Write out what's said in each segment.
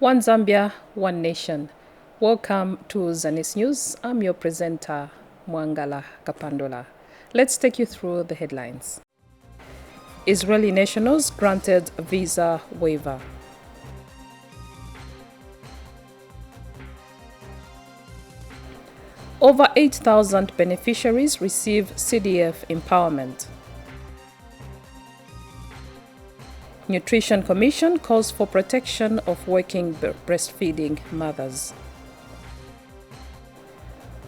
One Zambia, one nation. Welcome to Zanis News. I'm your presenter, Mwangala Kapandola. Let's take you through the headlines. Israeli nationals granted visa waiver. Over 8,000 beneficiaries receive CDF empowerment. Nutrition Commission calls for protection of working breastfeeding mothers.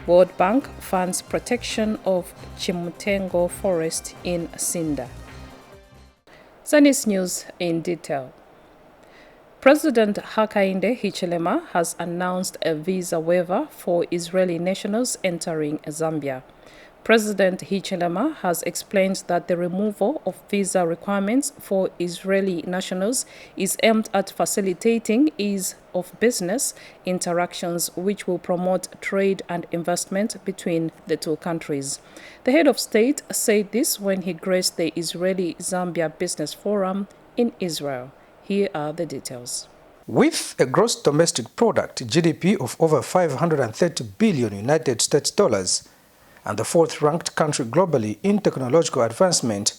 World Bank funds protection of Chimutengo forest in Sinda. Zanis News in detail. President Hakainde Hichilema has announced a visa waiver for Israeli nationals entering Zambia. President Hichilema has explained that the removal of visa requirements for Israeli nationals is aimed at facilitating ease of business interactions, which will promote trade and investment between the two countries. The head of state said this when he graced the Israeli-Zambia Business Forum in Israel. Here are the details. With a gross domestic product (GDP) of over 530 billion United States dollars, and the fourth-ranked country globally in technological advancement,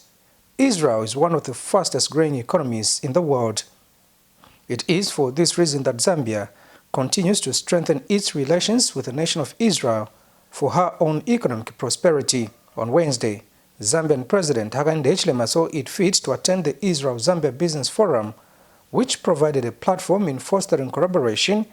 Israel is one of the fastest-growing economies in the world. It is for this reason that Zambia continues to strengthen its relations with the nation of Israel for her own economic prosperity. On Wednesday, Zambian President Hakainde Hichilema saw it fit to attend the Israel-Zambia Business Forum, which provided a platform in fostering collaboration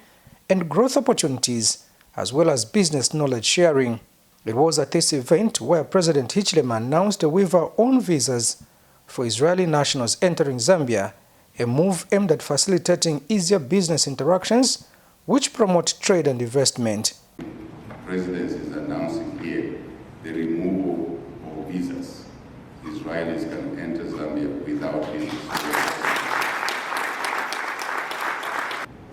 and growth opportunities, as well as business knowledge sharing. It was at this event where President Hichilema announced a waiver on visas for Israeli nationals entering Zambia, a move aimed at facilitating easier business interactions which promote trade and investment. The President is announcing here the removal of visas. Israelis can enter Zambia without visas.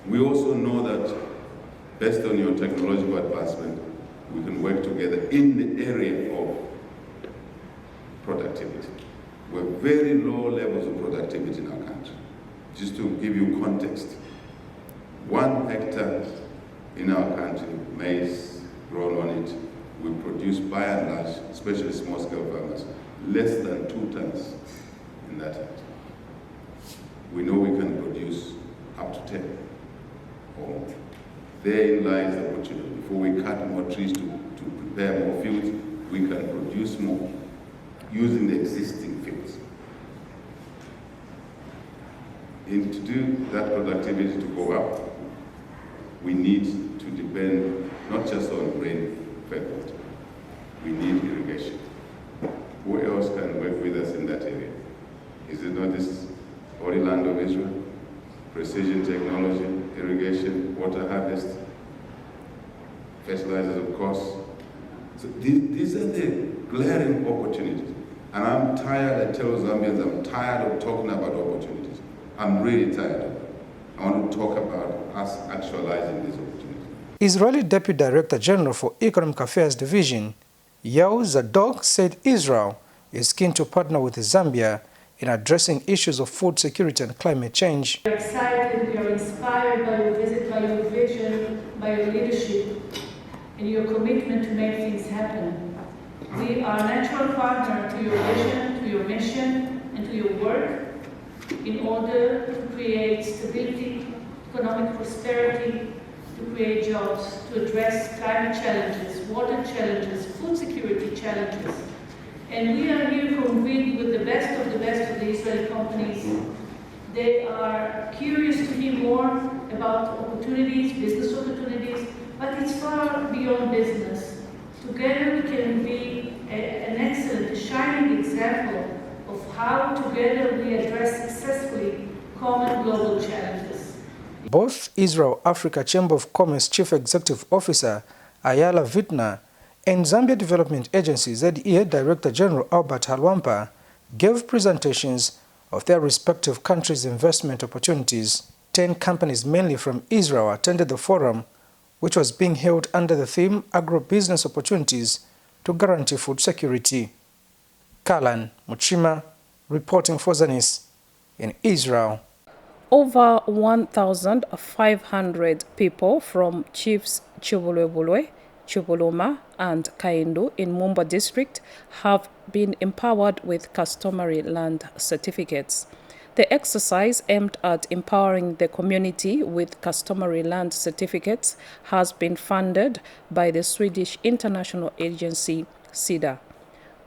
We also know that based on your technological advancement, we can work together in the area of productivity. We have very low levels of productivity in our country. Just to give you context, 1 hectare in our country, maize grown on it, we produce by and large, especially small-scale farmers, less than 2 tons in that hectare. We know we can produce up to 10 or more. Therein lies the opportunity. Before we cut more trees to prepare more fields, we can produce more using the existing fields. And to do that productivity to go up, we need to depend not just on rain-fed water. We need irrigation. Who else can work with us in that area? Is it not this Holy Land of Israel? Precision technology, irrigation, water harvest, fertilizers, of course. So these are the glaring opportunities. And I'm tired, I tell Zambians, I'm tired of talking about opportunities. I'm really tired of it. I want to talk about us actualizing these opportunities. Israeli Deputy Director General for Economic Affairs Division, Yael Zadok, said Israel is keen to partner with Zambia in addressing issues of food security and climate change. We are excited, we are inspired by your visit, by your vision, by your leadership, and your commitment to make things happen. We are a natural partner to your vision, to your mission, and to your work in order to create stability, economic prosperity, to create jobs, to address climate challenges, water challenges, food security challenges. And we are here convened with the best of the Israeli companies. They are curious to hear more about opportunities, business opportunities, but it's far beyond business. Together we can be an excellent, shining example of how together we address successfully common global challenges. Both Israel-Africa Chamber of Commerce Chief Executive Officer Ayala Vitna and Zambia Development Agency ZEA Director General Albert Halwampa gave presentations of their respective countries' investment opportunities. 10 companies, mainly from Israel, attended the forum, which was being held under the theme Agro-Business Opportunities to Guarantee Food Security. Kalan Muchima, reporting for Zanis in Israel. Over 1,500 people from Chiefs Chibulebulwe, Chibuluma and Kaindu in Mumba district have been empowered with customary land certificates. The exercise aimed at empowering the community with customary land certificates has been funded by the Swedish international agency SIDA.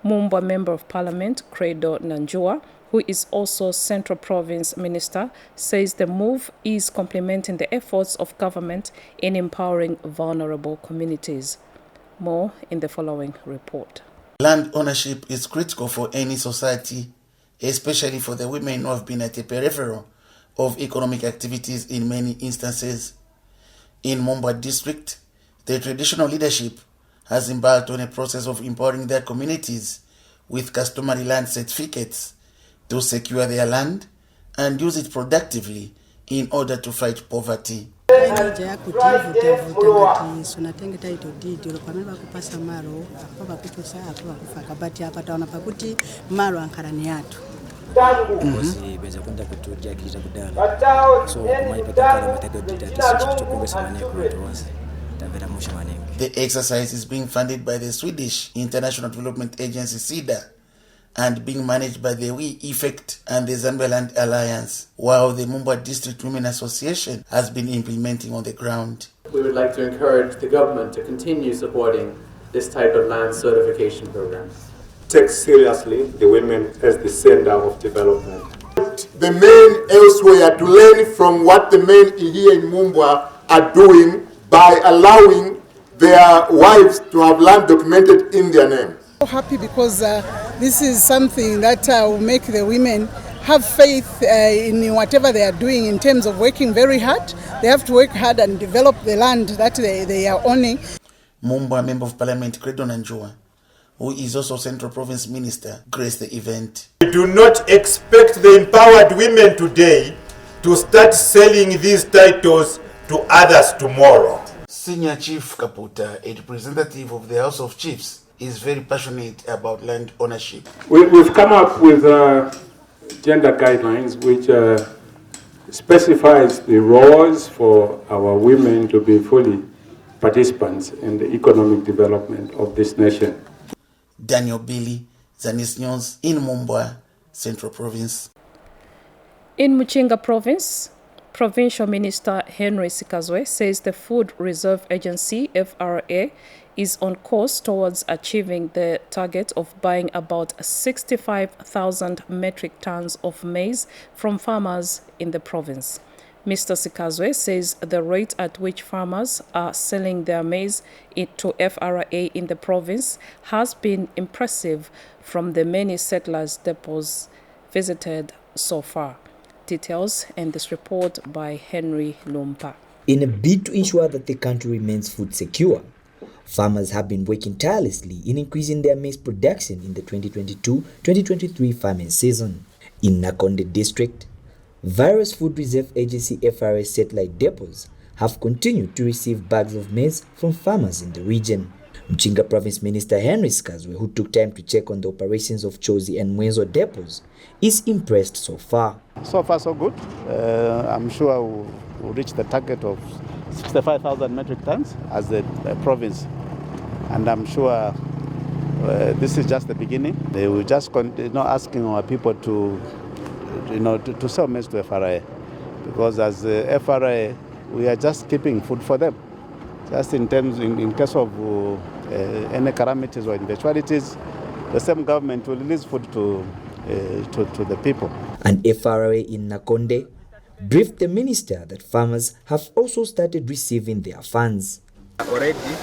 Mumba Member of Parliament Credo Nanjua, who is also Central Province Minister, says the move is complementing the efforts of government in empowering vulnerable communities. More in the following report. Land ownership is critical for any society, especially for the women who have been at the periphery of economic activities in many instances. In Mumba district, the traditional leadership has embarked on a process of empowering their communities with customary land certificates to secure their land and use it productively in order to fight poverty. The exercise is being funded by the Swedish International Development Agency SIDA and being managed by the We Effect and the Zambialand Alliance, while the Mumba District Women Association has been implementing on the ground. We would like to encourage the government to continue supporting this type of land certification program. Take seriously the women as the center of development. The men elsewhere to learn from what the men here in Mumba are doing by allowing their wives to have land documented in their name. So happy because this is something that will make the women have faith in whatever they are doing in terms of working very hard. They have to work hard and develop the land that they are owning. Mumba Member of Parliament Credo Nanjua, who is also Central Province Minister, graced the event. We do not expect the empowered women today to start selling these titles to others tomorrow. Senior Chief Kaputa, a representative of the House of Chiefs, is very passionate about land ownership. We've come up with gender guidelines which specifies the roles for our women to be fully participants in the economic development of this nation. Daniel Billy, Zanis News in Mumba, Central Province. In Muchinga Province, Provincial Minister Henry Sikazwe says the Food Reserve Agency, FRA, is on course towards achieving the target of buying about 65,000 metric tons of maize from farmers in the province. Mr. Sikazwe says the rate at which farmers are selling their maize to FRA in the province has been impressive from the many settlers' depots visited so far. Details in this report by Henry Lumpa. In a bid to ensure that the country remains food secure, farmers have been working tirelessly in increasing their maize production in the 2022-2023 farming season. In Nakonde district, various Food Reserve Agency FRA satellite depots have continued to receive bags of maize from farmers in the region. Mchinga Province Minister Henry Sikazwe, who took time to check on the operations of Chozi and Mwenzo depots, is impressed so far. So far so good. I'm sure we'll reach the target of 65,000 metric tons as a province. And I'm sure this is just the beginning. They will just continue asking our people to sell maize to FRA, because as FRA we are just keeping food for them. Just in case of any calamities or eventualities, the same government will release food to the people. And FRA in Nakonde briefed the minister that farmers have also started receiving their funds. Already,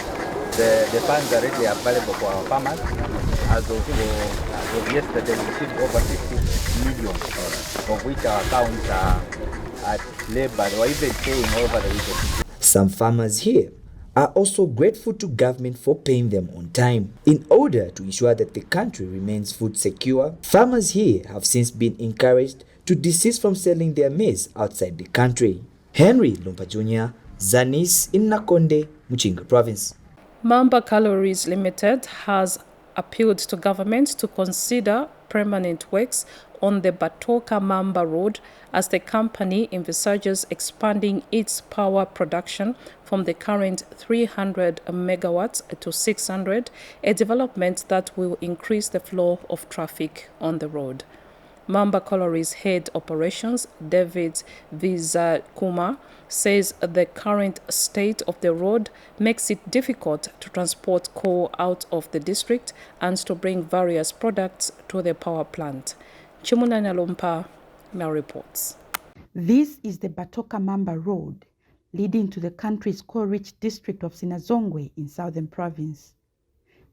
the funds are already available for our farmers. As of yesterday, we received over 60 million, of which our accounts are at labor or even paying over the weekend. Some farmers here are also grateful to government for paying them on time. In order to ensure that the country remains food secure, farmers here have since been encouraged to desist from selling their maize outside the country. Henry Lumpa Jr., Zanis in Nakonde, Muchinga Province. Mamba Calories Limited has appealed to government to consider permanent works on the Batoka-Mamba Road as the company envisages expanding its power production from the current 300 megawatts to 600, a development that will increase the flow of traffic on the road. Mamba Colliery's head operations, David Vizakuma, says the current state of the road makes it difficult to transport coal out of the district and to bring various products to the power plant. Chimuna Nyalumpa now reports. This is the Batoka-Mamba Road, leading to the country's coal-rich district of Sinazongwe in Southern Province.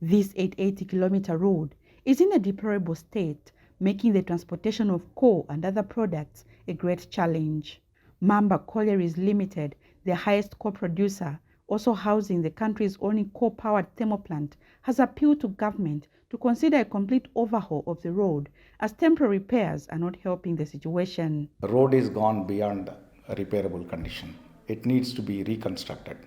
This 880-kilometer road is in a deplorable state, making the transportation of coal and other products a great challenge. Mamba Collieries Limited, the highest coal producer, also housing the country's only coal-powered thermal plant, has appealed to government to consider a complete overhaul of the road, as temporary repairs are not helping the situation. The road is gone beyond a repairable condition. It needs to be reconstructed.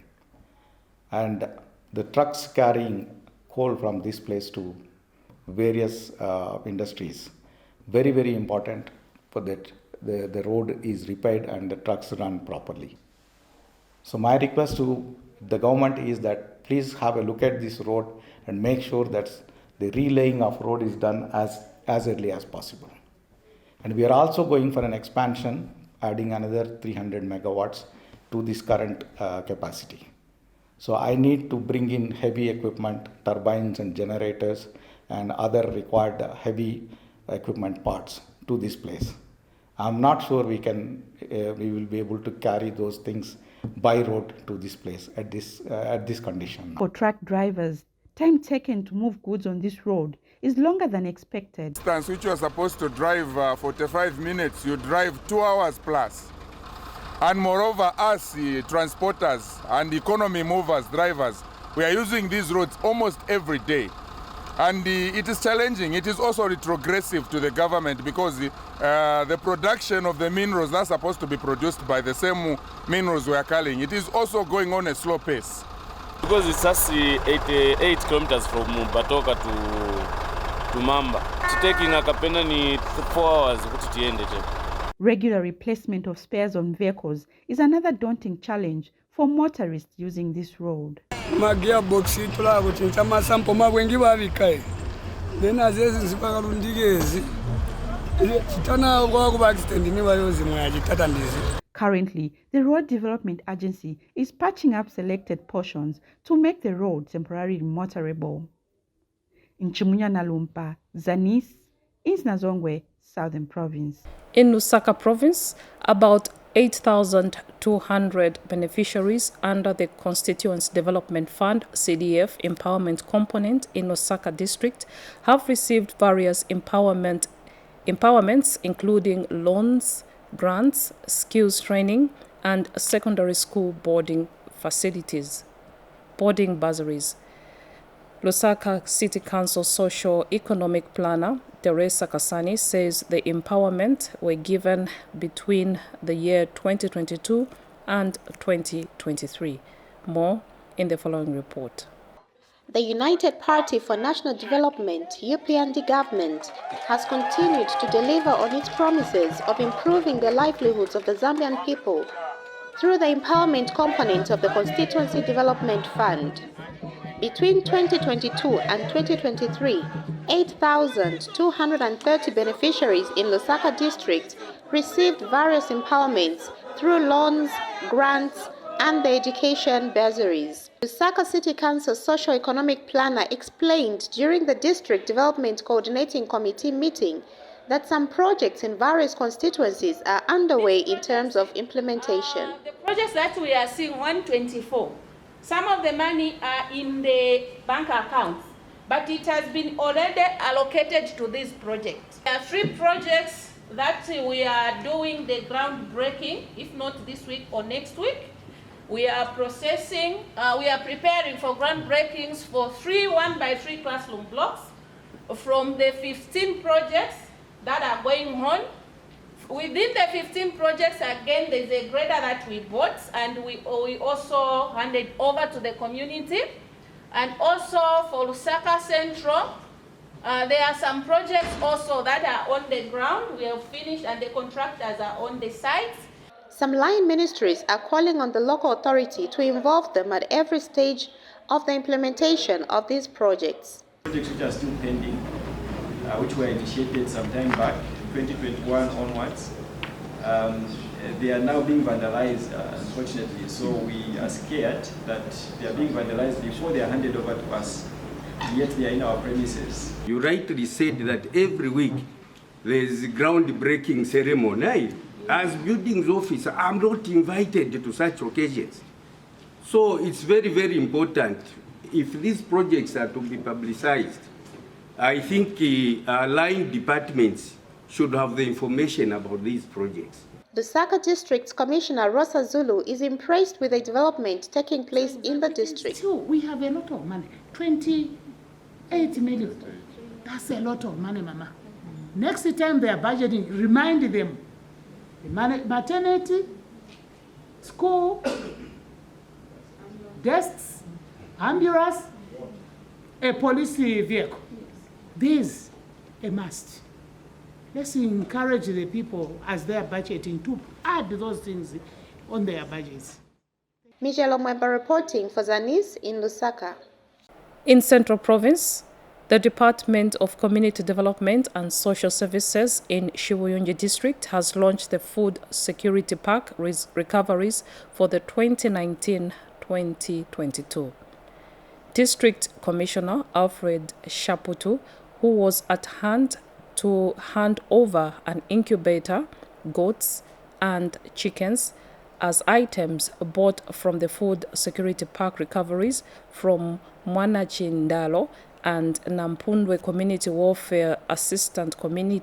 And the trucks carrying coal from this place to various industries, very, very important for that the road is repaired and the trucks run properly. So my request to the government is that please have a look at this road and make sure that the relaying of road is done as early as possible. And we are also going for an expansion, adding another 300 megawatts to this current capacity. So I need to bring in heavy equipment, turbines and generators and other required heavy equipment parts to this place. I'm not sure we will be able to carry those things by road to this place at this condition. For truck drivers, time taken to move goods on this road is longer than expected. Distance which you are supposed to drive 45 minutes, you drive 2 hours plus. And moreover, us transporters and economy movers, drivers, we are using these roads almost every day. And it is challenging. It is also retrogressive to the government because the production of the minerals that's supposed to be produced by the same minerals we are calling, it is also going on a slow pace. Because it's just 88 kilometers from Batoka to Mamba. Taking a kapena ni 4 hours. Regular replacement of spares on vehicles is another daunting challenge for motorists using this road. Magiabox itula kuchinja masampo mabwengi babikaye then azezi zipakalundigezi tana kwa kuba accident ni bayozi mwajitata ndizi. Currently, the Road Development Agency is patching up selected portions to make the road temporarily motorable. In Chimunya Nalumpa, Zanis, in Sinazongwe, Southern Province. In Lusaka Province, about 8,200 beneficiaries under the Constituency Development Fund (CDF) empowerment component in Lusaka District have received various empowerments including loans, grants, skills training, and secondary school boarding bursaries. Lusaka City Council Socio-Economic Planner Teresa Kasani says the empowerment were given between the year 2022 and 2023. More in the following report. The United Party for National Development, UPND government, has continued to deliver on its promises of improving the livelihoods of the Zambian people through the empowerment component of the Constituency Development Fund. Between 2022 and 2023, 8,230 beneficiaries in Lusaka district received various empowerments through loans, grants, and the education bursaries. Lusaka City Council Socio-Economic Planner explained during the District Development Coordinating Committee meeting that some projects in various constituencies are underway in terms of implementation. The projects that we are seeing, 124, some of the money are in the bank accounts, but it has been already allocated to this project. There are 3 projects that we are doing the groundbreaking, if not this week or next week. We are preparing for groundbreakings for 3 1x3 classroom blocks from the 15 projects that are going on. Within the 15 projects, again, there's a grader that we bought and we also handed over to the community. And also for Lusaka Central, There are some projects also that are on the ground. We have finished and the contractors are on the sites. Some line ministries are calling on the local authority to involve them at every stage of the implementation of these projects. Projects which are still pending, which were initiated some time back, 2021 onwards, they are now being vandalized, unfortunately. So we are scared that they are being vandalized before they are handed over to us, yet they are in our premises. You rightly said that every week there is groundbreaking ceremony. As buildings officer, I'm not invited to such occasions. So it's very, very important. If these projects are to be publicized, I think line departments should have the information about these projects. Lusaka District's Commissioner Rosa Zulu is impressed with the development taking place in the district. So we have a lot of money, 28 million. That's a lot of money, Mama. Next time they are budgeting, remind them. The maternity, school, desks, ambulance, a police vehicle. These a must. Let's encourage the people as they are budgeting to add those things on their budgets. Michelle Omwemba reporting for Zanis in Lusaka. In Central Province, the Department of Community Development and Social Services in Shibuyunji District has launched the Food Security Pack recoveries for the 2019-2022. District Commissioner Alfred Shaputu, who was at hand to hand over an incubator, goats and chickens as items bought from the Food Security Pack recoveries from Mwanachindalo and Nampundwe Community Welfare Assistant Committee,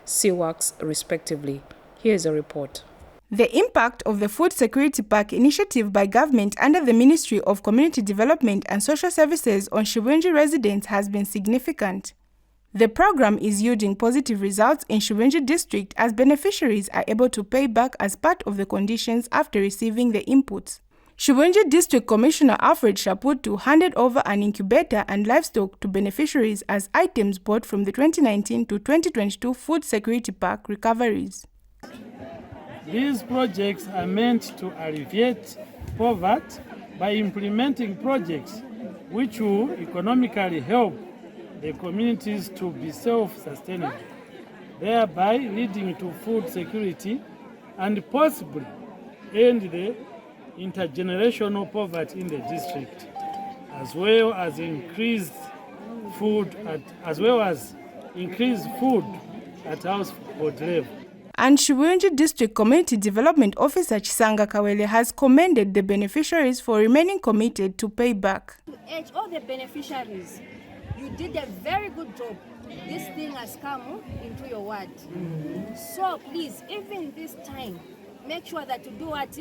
CWACS, respectively. Here's a report. The impact of the Food Security Pack initiative by government under the Ministry of Community Development and Social Services on Shibuyunji residents has been significant. The program is yielding positive results in Shibuyunji district as beneficiaries are able to pay back as part of the conditions after receiving the inputs. Shibuyunji District Commissioner Alfred Shaputu handed over an incubator and livestock to beneficiaries as items bought from the 2019 to 2022 Food Security Pack recoveries. These projects are meant to alleviate poverty by implementing projects which will economically help the communities to be self-sustainable, thereby leading to food security and possibly end the intergenerational poverty in the district, as well as increased food at household level. And Shibuyunji District Community Development Officer Chisanga Kawele has commended the beneficiaries for remaining committed to pay back. To urge all the beneficiaries, you did a very good job. This thing has come into your ward. So please, even this time, make sure that you do what?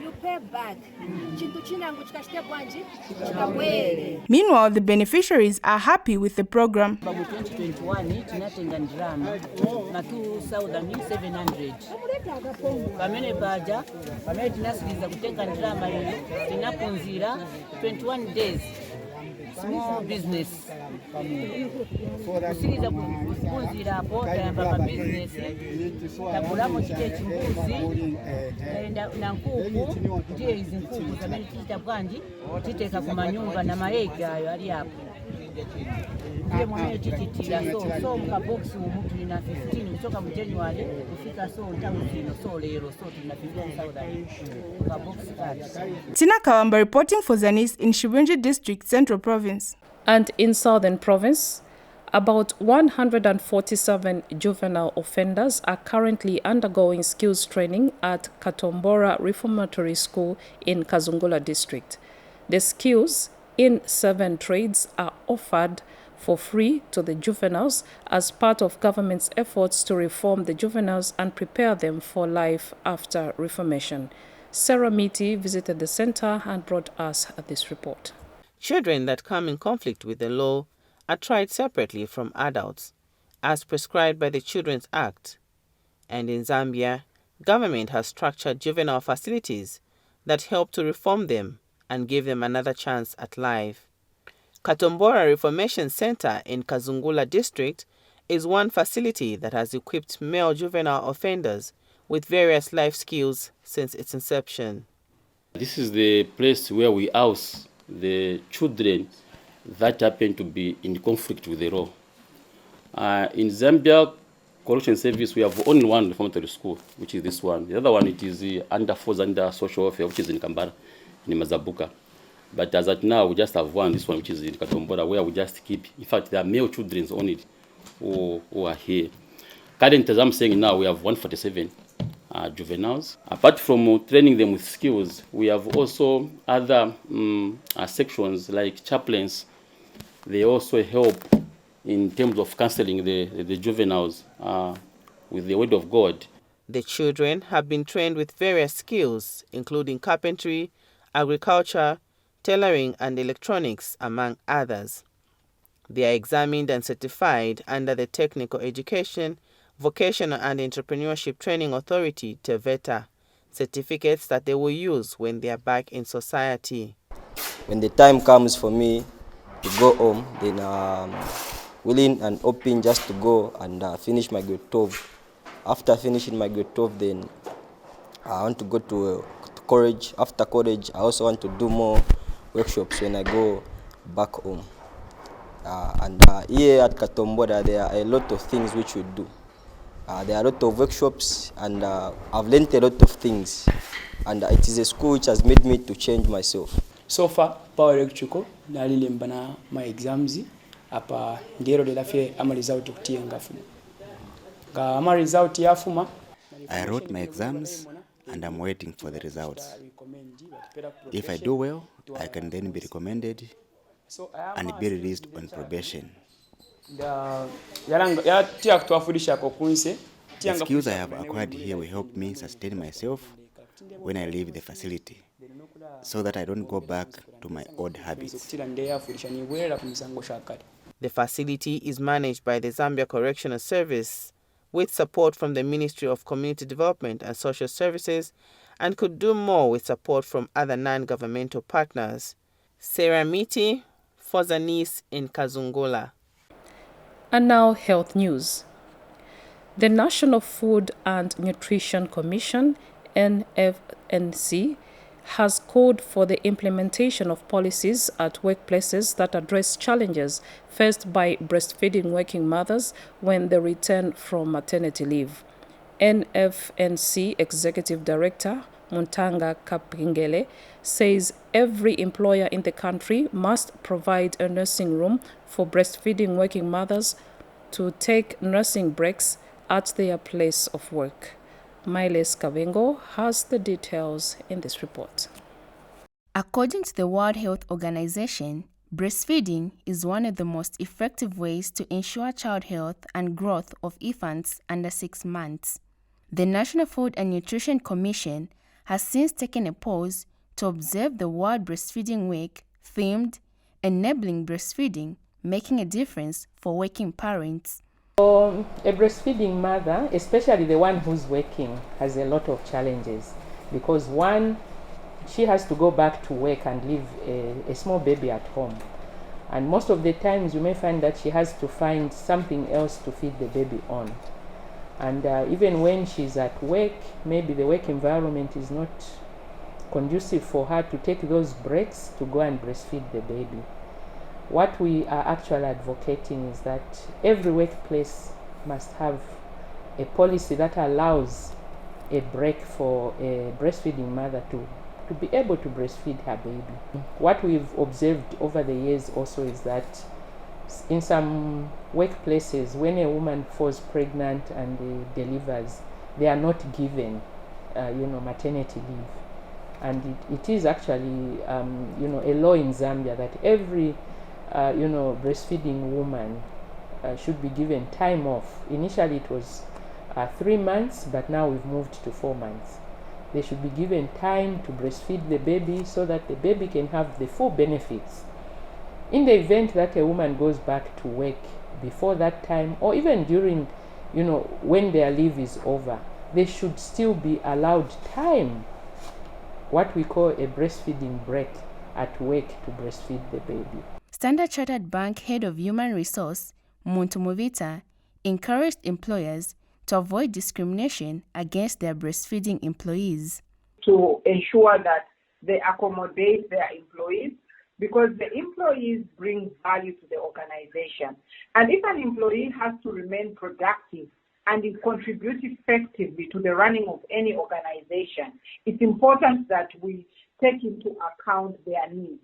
You pay back. Meanwhile, the beneficiaries are happy with the program. 2021 tunatenga ndrama na 2700 pamene paja pamene tinasiriza kutenga ndrama iyo tinapunzira 21 days small business kusiriza kupunzira apo tayamba pa business tabulamo chite chimbuzi na nkuku ndiye izi nkuku zamene tichita bwanji titeka ku manyumba na mayega ayo ali apo ndiye mwana tichitira so mkaboksi umu tulina 15 kutoka mu January kufika so ntangu zino so lero so tulina 15,000 mkaboksi kati. Tina Kawamba reporting for Zanis in Shibuyunji District, Central Province. And in Southern Province, about 147 juvenile offenders are currently undergoing skills training at Katombora Reformatory School in Kazungula District. The skills in 7 trades are offered for free to the juveniles as part of government's efforts to reform the juveniles and prepare them for life after reformation. Sarah Miti visited the center and brought us this report. Children that come in conflict with the law are tried separately from adults, as prescribed by the Children's Act. And in Zambia, government has structured juvenile facilities that help to reform them and give them another chance at life. Katombora Reformation Center in Kazungula district is one facility that has equipped male juvenile offenders with various life skills since its inception. This is the place where we house the children that happen to be in conflict with the law. In Zambia Correction Service, we have only one reformatory school, which is this one. The other one, it is falls under social welfare, which is in Kambara, in Mazabuka. But as at now, we just have one, this one, which is in Katombora, where we just keep. In fact, there are male children only who are here. Currently, as I'm saying now, we have 147 juveniles. Apart from training them with skills, we have also other sections like chaplains. They also help in terms of counseling the juveniles with the word of God. The children have been trained with various skills, including carpentry, agriculture, tailoring, and electronics, among others. They are examined and certified under the Technical Education, Vocational and Entrepreneurship Training Authority, TEVETA, certificates that they will use when they are back in society. When the time comes for me to go home, then willing and open just to go and finish my grade 12. After finishing my grade 12, then I want to go to college. After college, I also want to do more workshops when I go back home. Here at Katombora, there are a lot of things which we do. There are a lot of workshops, and I've learned a lot of things. And it is a school which has made me to change myself. So far, power electrical, nalilembana my exams. Apa ndero de lafe ama result okutenga fuma. Ga ama result yafuma. I wrote my exams and I'm waiting for the results. If I do well, I can then be recommended and be released on probation. The skills I have acquired here will help me sustain myself when I leave the facility, so that I don't go back to my old habits. The facility is managed by the Zambia Correctional Service with support from the Ministry of Community Development and Social Services, and could do more with support from other non-governmental partners. Sarah Miti for Zanis in Kazungula. And now health news. The National Food and Nutrition Commission, NFNC, has called for the implementation of policies at workplaces that address challenges faced by breastfeeding working mothers when they return from maternity leave. NFNC Executive Director Muntanga Kapingele says every employer in the country must provide a nursing room for breastfeeding working mothers to take nursing breaks at their place of work. Miles Kavengo has the details in this report. According to the World Health Organization, breastfeeding is one of the most effective ways to ensure child health and growth of infants under 6 months. The National Food and Nutrition Commission has since taken a pause to observe the World Breastfeeding Week themed Enabling Breastfeeding, Making a Difference for Working Parents. A breastfeeding mother, especially the one who's working, has a lot of challenges because one, she has to go back to work and leave a small baby at home. And most of the times you may find that she has to find something else to feed the baby on. And even when she's at work, maybe the work environment is not conducive for her to take those breaks to go and breastfeed the baby. What we are actually advocating is that every workplace must have a policy that allows a break for a breastfeeding mother to be able to breastfeed her baby. What we've observed over the years also is that in some workplaces, when a woman falls pregnant and delivers, they are not given, maternity leave. And it is actually, a law in Zambia that every breastfeeding woman should be given time off. Initially it was 3 months, but now we've moved to 4 months. They should be given time to breastfeed the baby so that the baby can have the full benefits. In the event that a woman goes back to work before that time, or even during, when their leave is over, they should still be allowed time, what we call a breastfeeding break at work, to breastfeed the baby. Standard Chartered Bank Head of Human Resource, Muntu Muvita, encouraged employers to avoid discrimination against their breastfeeding employees. To ensure that they accommodate their employees, because the employees bring value to the organization. And if an employee has to remain productive and contribute effectively to the running of any organization, it's important that we take into account their needs.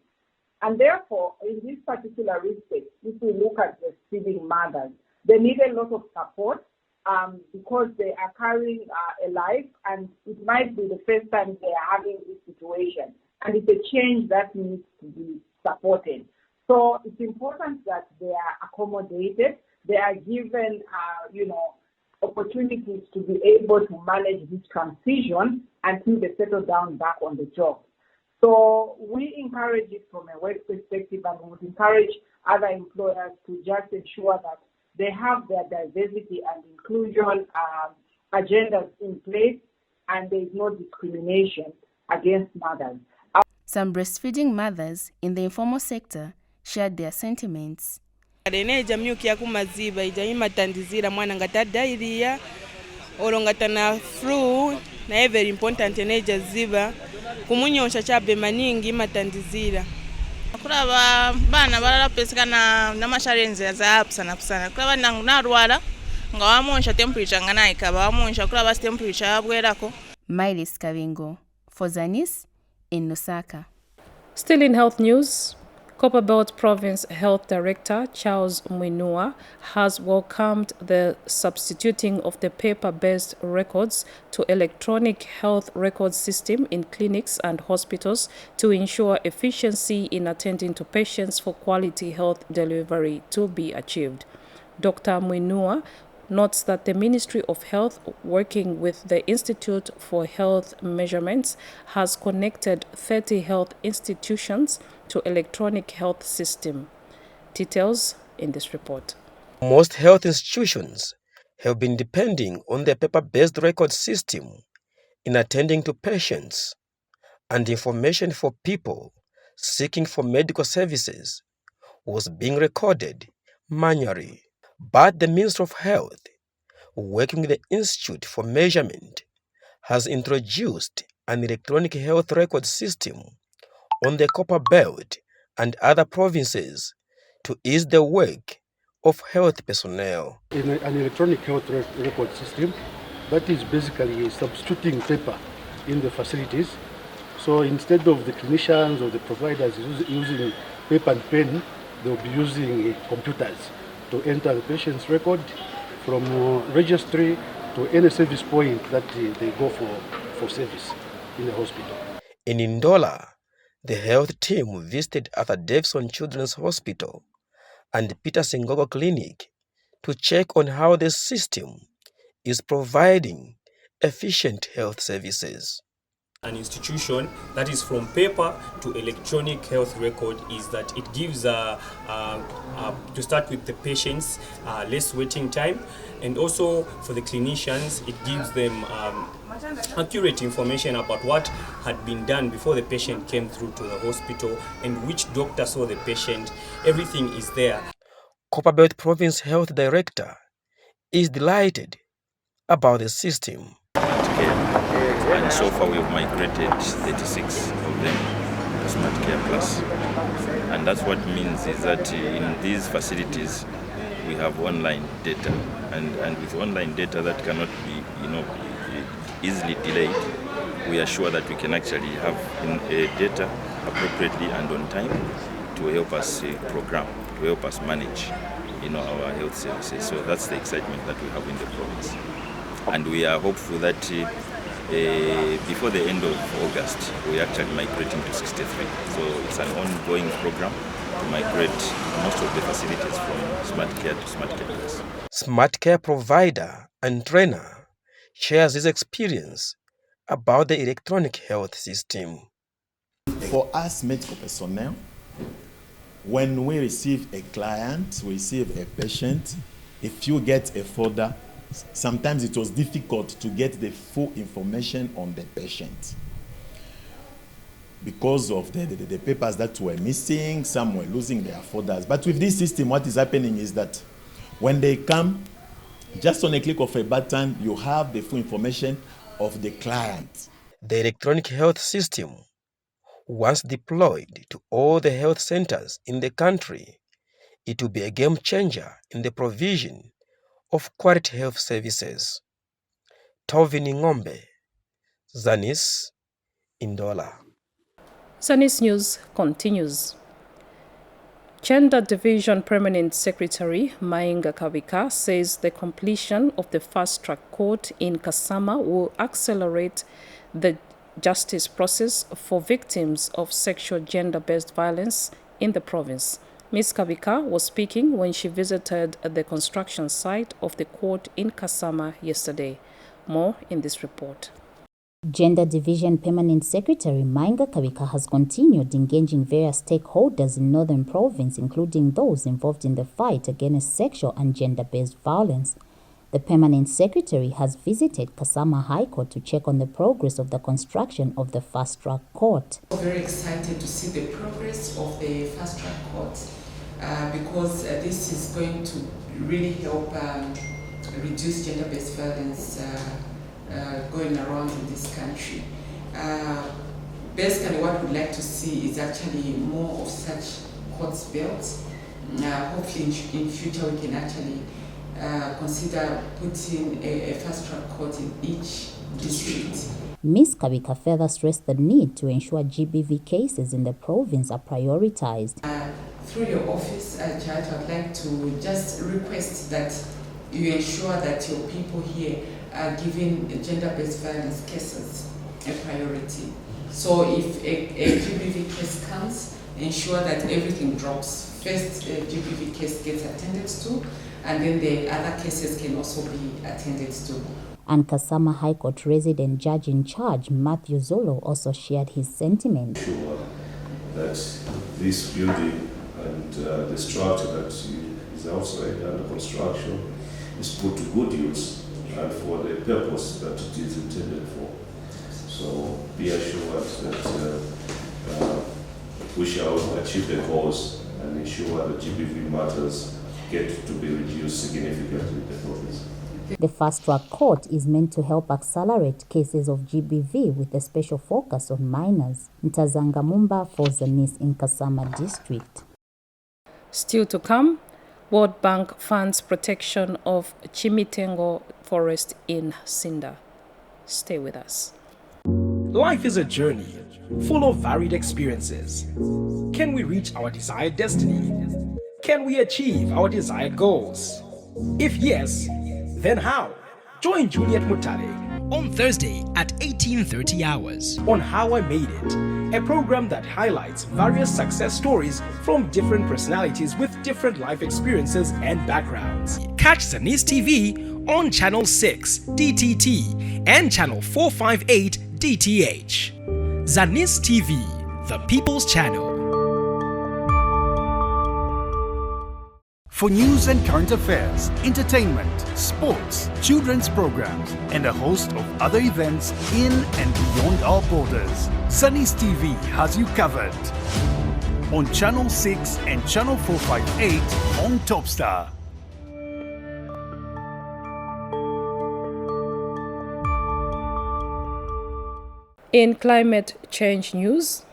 And therefore, in this particular respect, if we look at breastfeeding mothers, they need a lot of support because they are carrying a life, and it might be the first time they are having this situation. And it's a change that needs to be supported. So it's important that they are accommodated, they are given, opportunities to be able to manage this transition until they settle down back on the job. So we encourage it from a work perspective, and we would encourage other employers to just ensure that they have their diversity and inclusion agendas in place, and there is no discrimination against mothers. Some breastfeeding mothers in the informal sector shared their sentiments. Jamii kumaziba ijamii tandizira mwana ngatadairia olongatana flu na very important eneja ziba kumunyosha chabe maningi matandizira kuraba bana balala pesikana na masharenze za apsana kuraba narwala ngawamonsha temperature nganaika bawamonsha kuraba temperature abwerako. Miles Kavingo for Zanis in Lusaka. Still in health news, Copperbelt Province Health Director Charles Mwinua has welcomed the substituting of the paper-based records to electronic health record system in clinics and hospitals to ensure efficiency in attending to patients for quality health delivery to be achieved. Dr. Mwinua notes that the Ministry of Health, working with the Institute for Health Measurements, has connected 30 health institutions to electronic health system. Details in this report. Most health institutions have been depending on the paper-based record system in attending to patients, and information for people seeking for medical services was being recorded manually. But the Ministry of Health, working with the Institute for Measurement, has introduced an electronic health record system on the Copperbelt and other provinces to ease the work of health personnel. In an electronic health record system, that is basically substituting paper in the facilities. So instead of the clinicians or the providers using paper and pen, they'll be using computers to enter the patient's record from registry to any service point that they go for service in the hospital. In Ndola, the health team visited Arthur Davison Children's Hospital and Peter Sengogo Clinic to check on how the system is providing efficient health services. An institution that is from paper to electronic health record is that it gives, to start with the patients, less waiting time, and also for the clinicians, it gives them accurate information about what had been done before the patient came through to the hospital and which doctor saw the patient. Everything is there. Copperbelt Province Health Director is delighted about the system. And so far we have migrated 36 of them to Smart Care Plus. And that's what means is that in these facilities we have online data. And with online data that cannot be easily delayed, we are sure that we can actually have data appropriately and on time to help us program, to help us manage our health services. So that's the excitement that we have in the province. And we are hopeful that before the end of August, we are actually migrating to 63. So it's an ongoing program to migrate most of the facilities from Smart Care to Smart Care Plus. Smart Care provider and trainer shares his experience about the electronic health system. For us medical personnel, when we receive a client, we receive a patient, if you get a folder, sometimes it was difficult to get the full information on the patient. because of the papers that were missing, some were losing their folders. But with this system, what is happening is that when they come, just on a click of a button, you have the full information of the client. The electronic health system, once deployed to all the health centers in the country, it will be a game changer in the provision of quality health services. Tovini Ngombe, Zanis, Indola. Zanis News continues. Gender Division Permanent Secretary Mainga Kavika says the completion of the fast-track court in Kasama will accelerate the justice process for victims of sexual gender-based violence in the province. Ms. Kavika was speaking when she visited the construction site of the court in Kasama yesterday. More in this report. Gender Division Permanent Secretary Mainga Kavika has continued engaging various stakeholders in Northern Province, including those involved in the fight against sexual and gender-based violence. The Permanent Secretary has visited Kasama High Court to check on the progress of the construction of the fast-track court. I'm very excited to see the progress of the fast-track court because this is going to really help reduce gender-based violence going around in this country. Basically, what we'd like to see is actually more of such courts built. Hopefully in future we can actually consider putting a fast-track court in each district. Ms. Kavika further stressed the need to ensure GBV cases in the province are prioritized. Through your office, Judge, I'd like to just request that you ensure that your people here are giving gender-based violence cases a priority. So if a GBV case comes, ensure that everything drops. First, a GBV case gets attended to, and then the other cases can also be attended to. And Kasama High Court resident judge in charge, Matthew Zolo, also shared his sentiment. Sure that this building and the structure that is outside under construction is put to good use and for the purpose that it is intended for. So be assured that we shall achieve the goals and ensure that GBV matters get to be reduced significantly in the province. The fast-track court is meant to help accelerate cases of GBV with a special focus on minors. Ntazanga Mumba for Zanis in Kasama district. Still to come, World Bank funds protection of Chimitengo forest in Sinda. Stay with us. Life is a journey full of varied experiences. Can we reach our desired destiny? Can we achieve our desired goals? If yes, then how? Join Juliet Mutale on Thursday at 18:30 hours on How I Made It, a program that highlights various success stories from different personalities with different life experiences and backgrounds. Catch Zanis TV on Channel 6 DTT and Channel 458 DTH. Zanis TV, the People's Channel. For news and current affairs, entertainment, sports, children's programs, and a host of other events in and beyond our borders, Zanis TV has you covered. On Channel 6 and Channel 458 on Topstar. In climate change news,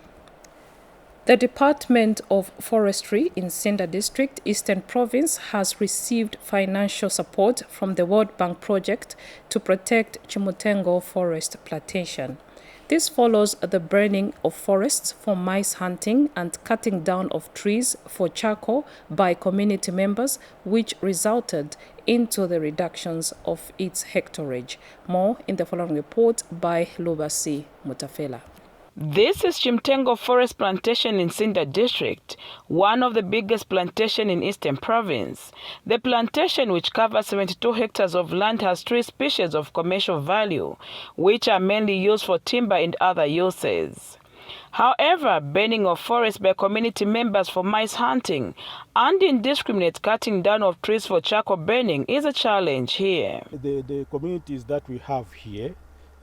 the Department of Forestry in Sinda District, Eastern Province, has received financial support from the World Bank project to protect Chimutengo forest plantation. This follows the burning of forests for mice hunting and cutting down of trees for charcoal by community members, which resulted into the reductions of its hectareage. More in the following report by Lubasi Mutafela. This is Chimtengo Forest Plantation in Sinda District, one of the biggest plantations in Eastern Province. The plantation, which covers 72 hectares of land, has 3 species of commercial value, which are mainly used for timber and other uses. However, burning of forests by community members for mice hunting and indiscriminate cutting down of trees for charcoal burning is a challenge here. The communities that we have here,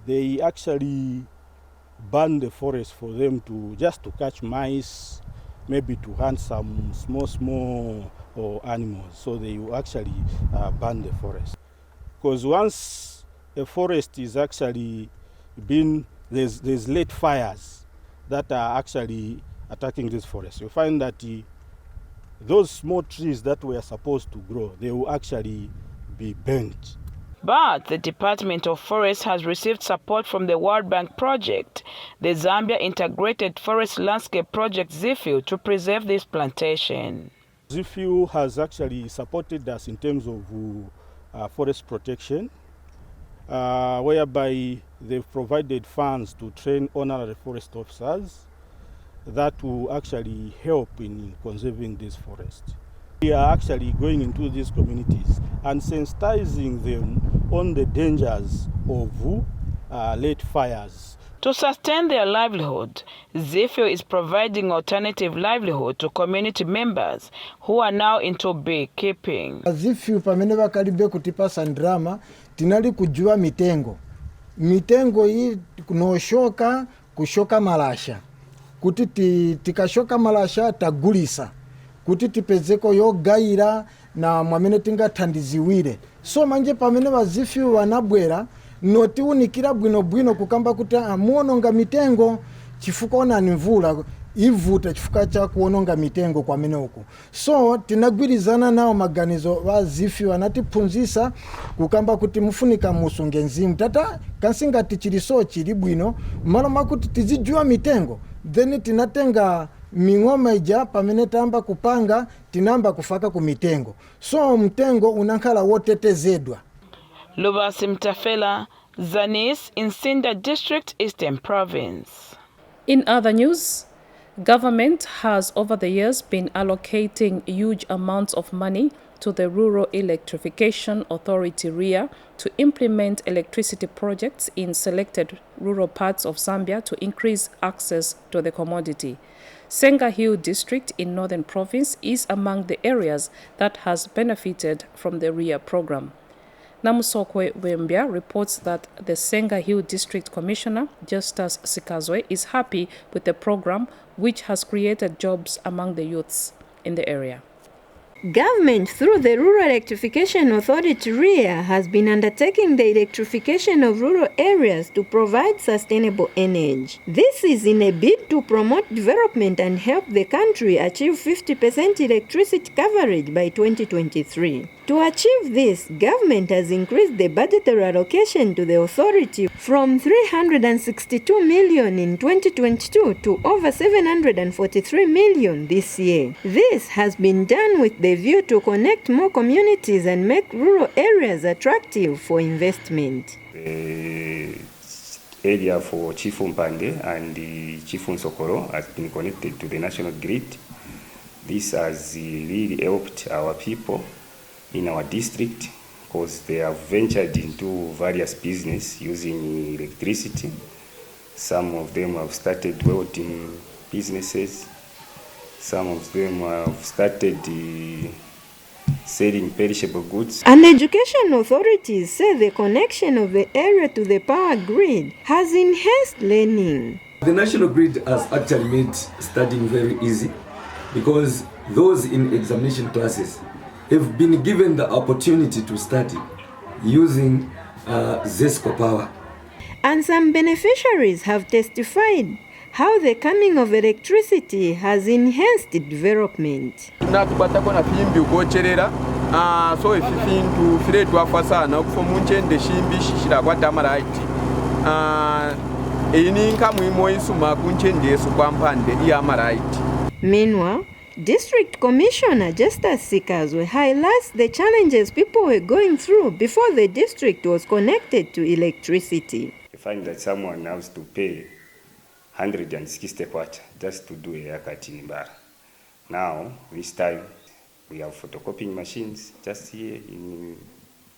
they actually burn the forest for them to just to catch mice, maybe to hunt some small animals. So they will actually burn the forest. Because once a forest is actually been, there's late fires that are actually attacking this forest. You find that those small trees that were supposed to grow, they will actually be burnt. But the Department of Forests has received support from the World Bank project, the Zambia Integrated Forest Landscape Project ZIFU, to preserve this plantation. ZIFU has actually supported us in terms of forest protection, whereby they've provided funds to train honorary forest officers that will actually help in conserving this forest. We are actually going into these communities and sensitizing them on the dangers of late fires. To sustain their livelihood, ZIFU is providing alternative livelihood to community members who are now into beekeeping. ZIFU pamene bakalibe kutipasa ndrama tinali kujua mitengo hii kushoka malasha kuti tikashoka malasha tagulisa kuti tipezeko yogayira na mwamene tingathandiziwire. So manje pamene ZIFU wanabwera notiunikira bwinobwino kukamba kuti amuononga mitengo chifukwa onani mvula ivuta chifukwa cha kuononga mitengo kwamene uku. So tinagwirizana nao maganizo wa ZIFU anatiphunzisa kukamba kuti mufunika musunge nzimu tata kansinga tichiliso chili bwino malo makuti tizijua mitengo, then tinatenga ming'oma ija pamene tamba kupanga tinamba kufaka ku mitengo, so mtengo unankhala wotetezedwa. Lubasi Mtafela, Zanis in Sinda District, Eastern Province. In other news, government has over the years been allocating huge amounts of money to the Rural Electrification Authority REA to implement electricity projects in selected rural parts of Zambia to increase access to the commodity. Senga Hill District in Northern Province is among the areas that has benefited from the REA program. Namusokwe Wembia reports that the Senga Hill District Commissioner, Justus Sikazwe, is happy with the program, which has created jobs among the youths in the area. Government, through the Rural Electrification Authority REA, has been undertaking the electrification of rural areas to provide sustainable energy. This is in a bid to promote development and help the country achieve 50% electricity coverage by 2023. To achieve this, government has increased the budgetary allocation to the authority from 362 million in 2022 to over 743 million this year. This has been done with the view to connect more communities and make rural areas attractive for investment. The area for Chifu Mpande and Chifu Nsokoro has been connected to the national grid. This has really helped our people in our district because they have ventured into various business using electricity. Some of them have started welding businesses. Some of them have started selling perishable goods. And education authorities say the connection of the area to the power grid has enhanced learning. The national grid has actually made studying very easy because those in examination classes have been given the opportunity to study using ZESCO power. And some beneficiaries have testified how the coming of electricity has enhanced development. Natubatako na fimbi ukocherera so ifintu fire twafa sana kufo munchende shimbi shishira kwa tamaraiti ininka mwimo isuma kunchende yesu kwa mpande iya maraiti. Meanwhile, District Commissioner Justus Sikazwe highlights the challenges people were going through before the district was connected to electricity. You find that someone has to pay 160 kwacha just to do a haircut in Bar. Now, this time, we have photocopying machines just here in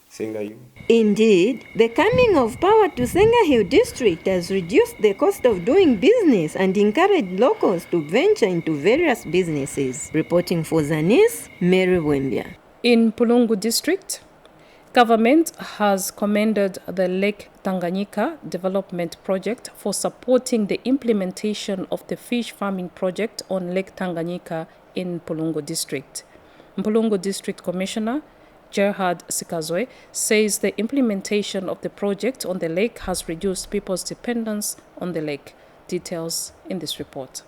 Senga Hill. Indeed, the coming of power to Senga Hill District has reduced the cost of doing business and encouraged locals to venture into various businesses. Reporting for Zanis, Mary Wembia. In Pulungu District, Government has commended the Lake Tanganyika Development Project for supporting the implementation of the fish farming project on Lake Tanganyika in Mpulungu District. Mpulungu District Commissioner Gerhard Sikazwe says the implementation of the project on the lake has reduced people's dependence on the lake. Details in this report.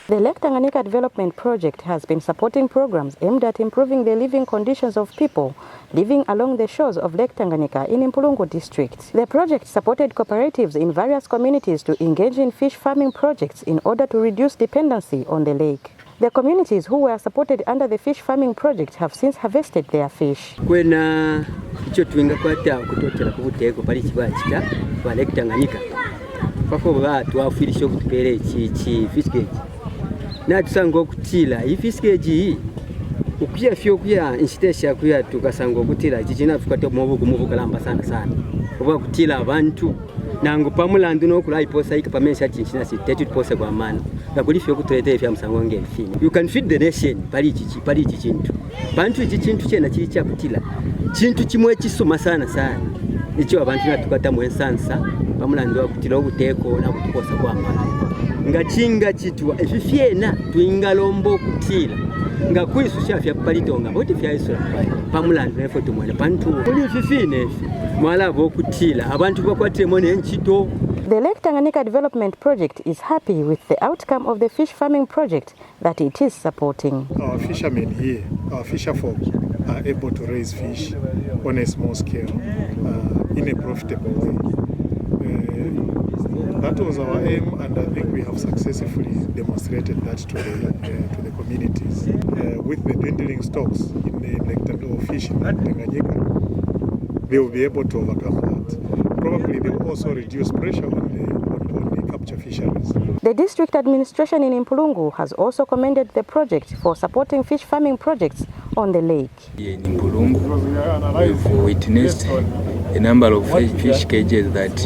The Lake Tanganyika Development Project has been supporting programs aimed at improving the living conditions of people living along the shores of Lake Tanganyika in Mpulungu District. The project supported cooperatives in various communities to engage in fish farming projects in order to reduce dependency on the lake. The communities who were supported under the fish farming project have since harvested their fish. Kwena icho tuinga kwata kutotera kubuteko pali chibachita kwa Lake Tanganyika. Pako batu afirisha kutupere chi fish cage. Na tusango kutila fish cage ukuya fyo kuya instesha kuya tukasanga kutila chichina tukate mubuku kalamba sana oba kutila abantu nango pamulandu nokula iposa ikapamesha chinchina sitetu posa kwa mana ngakuli fyo kutulete efya musango ngefini. You can feed the nation pali ichi chintu bantu ichi chintu chena chili cha kutila chintu chimwe chisoma sana icho abantu natukata mwensansa pamulandu wakutila okuteko na kutukosa kwa mana ngachinga chitwa efifyena twingalombo kutila nga kwisusha fya palitonga boti fya isura pamulandu nefo tumwene pantu kuli fifine mwalabo okutila abantu bakwatire mone enchito. The Lake Tanganyika Development Project is happy with the outcome of the fish farming project that it is supporting. Our fishermen here, our fisherfolk, are able to raise fish on a small scale in a profitable way. That was our aim, and I think we have successfully demonstrated that to the communities. With the dwindling stocks in the Lake fish in Tanganyika, they will be able to overcome that. Probably they will also reduce pressure on the capture fisheries. The district administration in Mpulungu has also commended the project for supporting fish farming projects on the lake. In Mpulungu, we've witnessed a number of fish cages that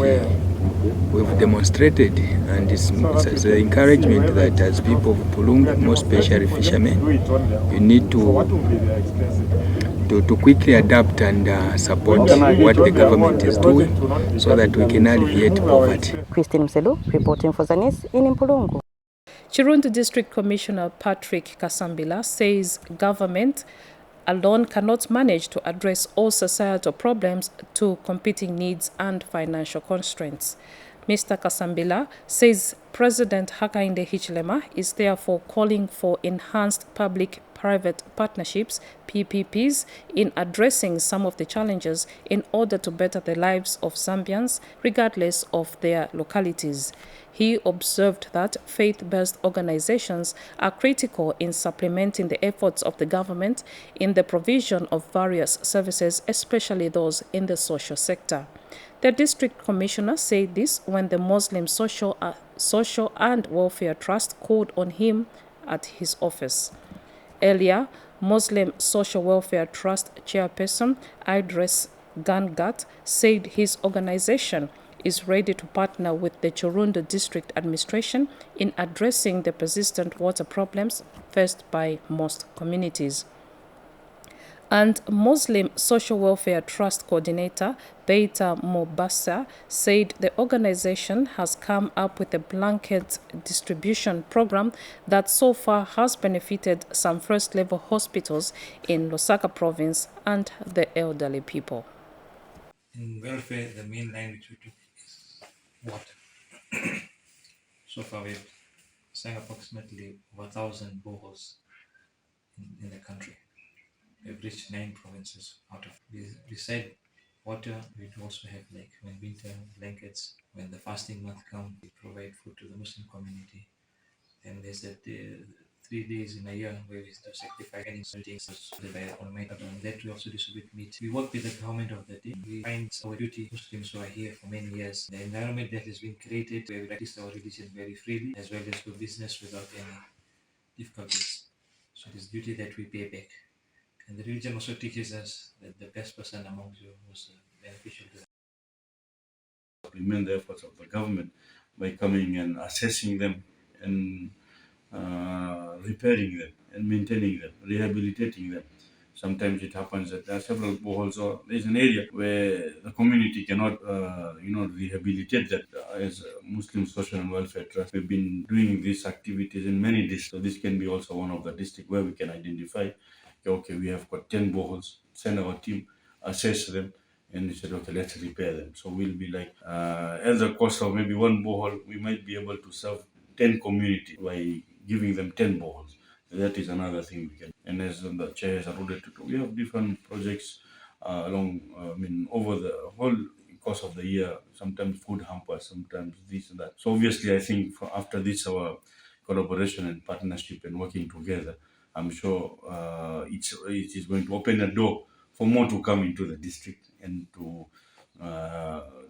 we've demonstrated, and it's an encouragement that as people of Mpulungu, more especially fishermen, you need to quickly adapt and support what the government is doing so that we can alleviate poverty. Christine Mselu reporting for Zanis in Mpulungu. Chirundi District Commissioner Patrick Kasambila says government alone cannot manage to address all societal problems to competing needs and financial constraints. Mr. Kasambila says President Hakainde Hichilema is therefore calling for enhanced public-private partnerships, PPPs, in addressing some of the challenges in order to better the lives of Zambians regardless of their localities. He observed that faith-based organizations are critical in supplementing the efforts of the government in the provision of various services, especially those in the social sector. The district commissioner said this when the Muslim Social and Welfare Trust called on him at his office. Earlier, Muslim Social Welfare Trust chairperson Idris Gangat said his organization is ready to partner with the Chirundo District Administration in addressing the persistent water problems faced by most communities. And Muslim Social Welfare Trust coordinator Beita Mobasa said the organization has come up with a blanket distribution program that so far has benefited some first-level hospitals in Lusaka province and the elderly people. In welfare, the main line which we took is water. So far, we've sang approximately 1,000 boreholes in the country. We've reached 9 provinces out of. Beside water, we also have, like, when winter blankets, when the fasting month comes, we provide food to the Muslim community. And there's that 3 days in a year where we sacrifice any things by our own method, and that we also distribute meat. We work with the government of the day. We find our duty, Muslims who are here for many years. The environment that has been created where we practice our religion very freely, as well as do business without any difficulties. So it is duty that we pay back. And the religion also teaches us that the best person among you was beneficial to them. Supplement the efforts of the government by coming and assessing them and repairing them and maintaining them, rehabilitating them. sometimes it happens that there are several boreholes, or there's an area where the community cannot, rehabilitate that. As Muslim Social and Welfare Trust, we've been doing these activities in many districts. So this can be also one of the districts where we can identify, okay, we have got 10 boreholes, send our team, assess them, and we said, okay, let's repair them. So we'll be like, at the cost of maybe one borehole, we might be able to serve 10 communities by giving them 10 boreholes. That is another thing we can. And as the chair has alluded to, we have different projects over the whole course of the year. Sometimes food hampers, sometimes this and that. So obviously, I think after this, our collaboration and partnership and working together, I'm sure it is going to open a door for more to come into the district and to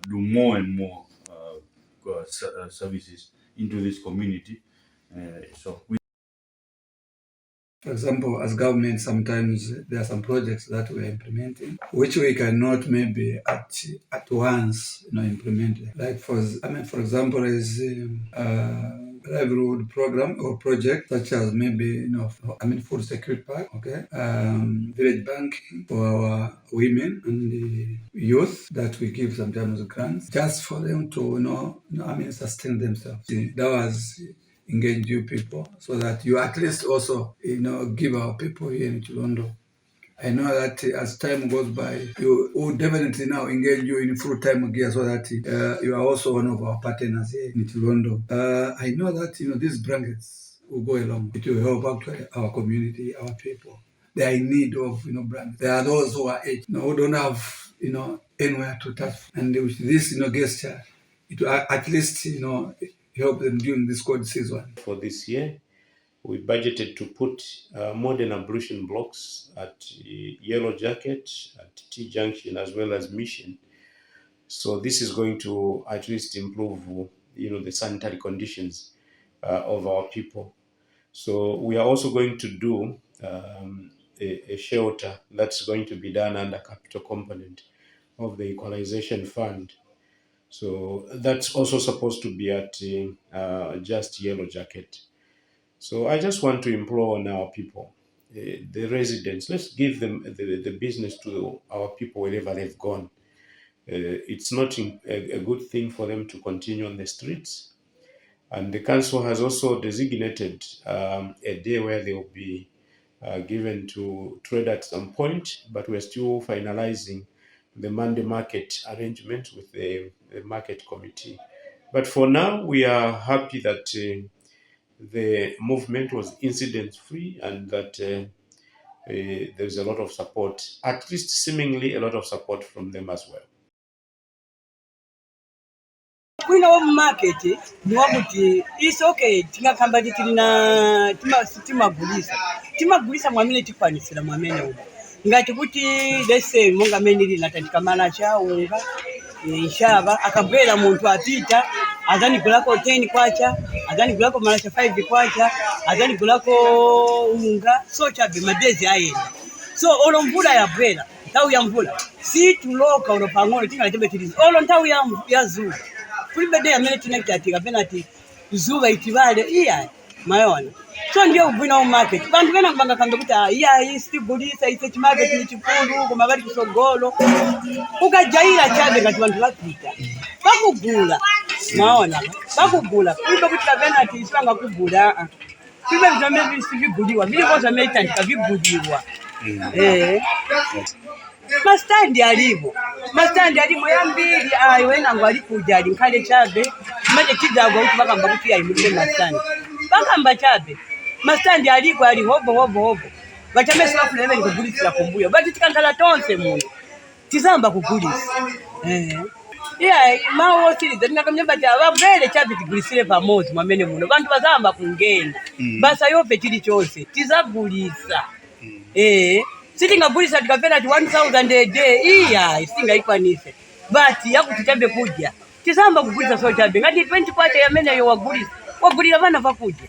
do more and more services into this community. For example, as government, sometimes there are some projects that we are implementing, which we cannot maybe at once, implement. Like for example, is livelihood program or project such as maybe food security pack, okay, village banking for our women and the youth that we give sometimes grants just for them to sustain themselves. That was engage you people so that you at least also give our people here in Chilondo. I know that as time goes by, you will definitely now engage you in full-time gear so that you are also one of our partners here in Chilondo. I know that these blankets will go along. It will help actually our community, our people. They are in need of blankets. There are those who are aged, who don't have anywhere to touch. And with this gesture, it will at least help them during this cold season. For this year, we budgeted to put modern ablution blocks at Yellow Jacket, at T Junction, as well as Mission. So this is going to at least improve, the sanitary conditions of our people. So we are also going to do a shelter that's going to be done under capital component of the Equalization Fund. So that's also supposed to be at just Yellow Jacket. So I just want to implore on our people, the residents, let's give them the business to our people wherever they've gone. It's not a good thing for them to continue on the streets. And the council has also designated a day where they will be given to trade at some point, but we're still finalizing the Monday market arrangement with the market committee. But for now, we are happy that the movement was incident-free and that there's a lot of support, at least seemingly a lot of support from them as well. Kwina wa market ni wabuti it's okay tinga kambati tilina timagulisa mwamene tikwanisira mwamene uko ngati kuti lese monga menili natandika malacha unga ishaba akabwera muntu apita azani gulako 10 kwacha azani gulako malacha 5 kwacha azani gulako unga so chabe madezi ayenda so olomvula ya bwera nthawi ya mvula si tuloka olopang'ono tinga chebe tilizo olo nthawi ya zuwa kuli bede amene tinakatika penati zuwa itibale iya mayona so ndio ubwina wa market bantu bena kubanga kamba kuti iya isibulisa ise market ni chikulu koma bali kusogolo ukajaira chabe ngati bantu bakita bakugula maona bakugula kulibe kuti penati isanga kugula kulibe vitambe bisiviguliwa bili koza metandika viguliwa Mastandi alivo yambiri wena ngo alikuja alinkale chabe maje kidagwa kuti bakamba kuti yayi muri mastandi bakamba chabe mastandi aliko ali hobo bachamesi bafuna ngo kugulisa kumbuyo bati tikankala tonse mungu tizamba kugulisa mawo tili ndingakamye bati ababele chabe tigulisire pamozi mwamene muno bantu bazamba kungenda basa yope chili chose tizagulisa sitingagulisa tikapena ati 1000 a day iya isinga ikwanise but yakutichabe kuja tizamba kugulisa so chabe ngati 20 kwacha yamene yo wagulira bana vakuja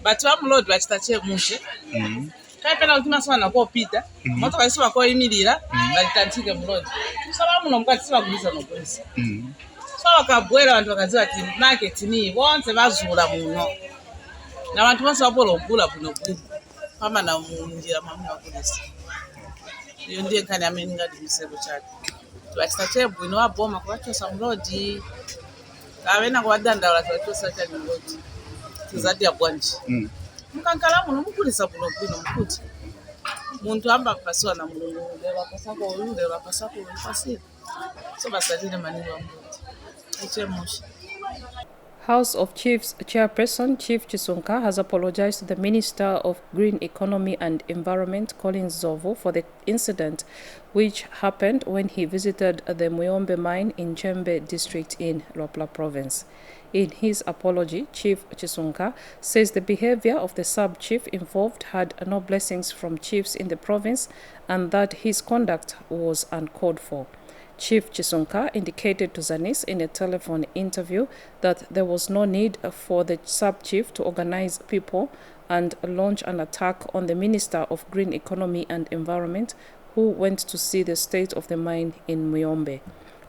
batu amulodi bachitache mushe kapena kuti maswana kopita moto kaisiwa ko imilira balitantike mulodi saba muno mukati sibagulisa nogulisa so wakabwera bantu bakaziwa ati market ni bonse bazula muno na bantu bose bapolo kugula kuno kuno pamana munjira mamunogulisa iyo ndiye nkhani amene ngadimiseko chake tiwachita chebwino waboma kuwachosa mlodi kavena kuwadandaula tiwachosa chani mlodi tizadya bwanji mukankala muno mugulisa bwinobwino mkuti muntu amba kupasiwa na mulungu lero apasako uyu lero apasako uyu pasiri so basatire maneno wa mlodi echemusha. House of Chiefs Chairperson Chief Chisunka has apologized to the Minister of Green Economy and Environment, Collins Zovo, for the incident which happened when he visited the Muyombe mine in Chembe district in Lopla province. In his apology, Chief Chisunka says the behavior of the sub-chief involved had no blessings from chiefs in the province and that his conduct was uncalled for. Chief Chisunka indicated to Zanis in a telephone interview that there was no need for the sub-chief to organize people and launch an attack on the Minister of Green Economy and Environment, who went to see the state of the mine in Muyombe.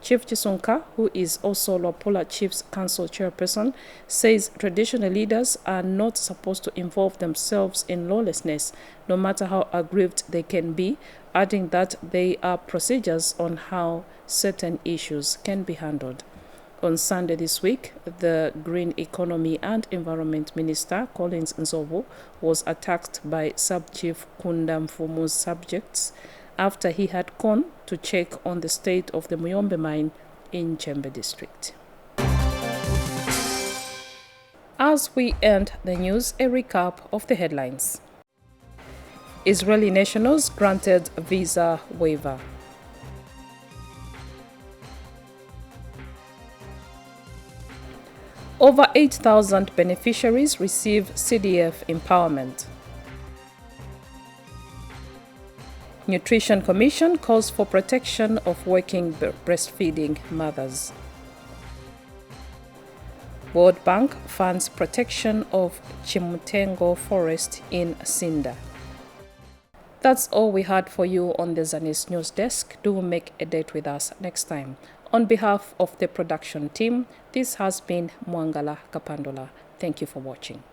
Chief Chisunka, who is also Luapula Chiefs Council chairperson, says traditional leaders are not supposed to involve themselves in lawlessness, no matter how aggrieved they can be, adding that there are procedures on how certain issues can be handled. On Sunday this week, the Green Economy and Environment Minister, Collins Nzobo, was attacked by Sub-Chief Kunda Mfumu's subjects after he had gone to check on the state of the Muyombe mine in Chembe district. As we end the news, a recap of the headlines. Israeli nationals granted visa waiver. Over 8,000 beneficiaries receive CDF empowerment. Nutrition Commission calls for protection of working breastfeeding mothers. World Bank funds protection of Chimutengo forest in Sinda. That's all we had for you on the Zanis News Desk. Do make a date with us next time. On behalf of the production team, this has been Mwangala Kapandola. Thank you for watching.